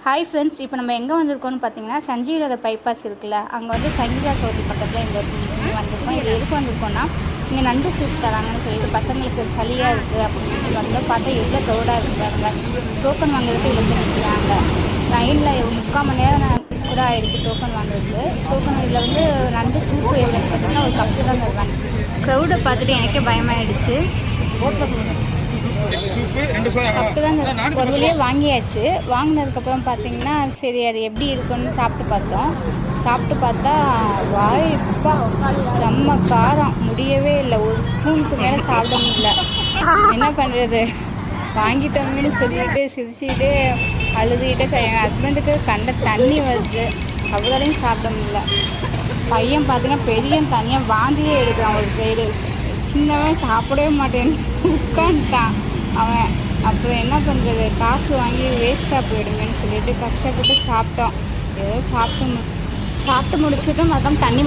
Hi friends, இப்போ நம்ம எங்கே வந்திருக்கோம்னு பார்த்தீங்கன்னா சஞ்சீவ் நகர் பைபாஸ் இருக்குல்ல, அங்கே வந்து சங்கீதா சோதி பக்கத்தில் இங்கே வந்திருக்கோம். இது எதுக்கு வந்திருக்கோன்னா, இங்கே நண்டு சூப் தராங்கன்னு சொல்லிட்டு பசங்களுக்கு சளியாக இருக்குது அப்படின்னு சொல்லிட்டு வந்தோம். பார்த்தா எவ்வளோ க்ரௌடாக இருக்குறாங்க. டோக்கன் வாங்குறதுக்கு இழுத்து நிற்கிறாங்க. லைனில் 3/4 மணி நேரம் கூட ஆகிடுச்சு டோக்கன் வாங்குறதுக்கு. டோக்கன் இதில் வந்து நண்டு சூப்பு எவ்வளோன்னு பார்த்தீங்கன்னா ஒரு கப்பு தான் தருவாங்க. க்ரௌடை பார்த்துட்டு எனக்கே பயமாயிடுச்சு. கப்பு தான் ஒரு வழியாக வாங்கியாச்சு. வாங்கினதுக்கப்புறம் பார்த்தீங்கன்னா சரி அது எப்படி இருக்குன்னு சாப்பிட்டு பார்த்தோம். சாப்பிட்டு பார்த்தா வாய்ப்பா செம்ம காரம், முடியவே இல்லை. ஒரு ஸ்பூனுக்கு மேலே சாப்பிட முடியல. என்ன பண்ணுறது, வாங்கிட்டோம்னு சொல்லிட்டு சிரிச்சுக்கிட்டே அழுதுகிட்டே என் ஹஸ்பண்டுக்கு கண்ட தண்ணி வருது. அவ்வளோலையும் சாப்பிட முடியல. பையன் பார்த்தீங்கன்னா பெரிய தனியாக வாந்தியே எடுக்கிறான். ஒரு சைடு சின்னவன் சாப்பிடவே மாட்டேன்னு உட்காந்துட்டான் அவன். அப்புறம் என்ன பண்ணுறது, காசு வாங்கி வேஸ்ட்டாக போயிடுங்கன்னு சொல்லிட்டு கஷ்டப்பட்டு சாப்பிட்டோம். ஏதோ சாப்பிட்டு முடிச்சுட்டோம். அதான் தண்ணி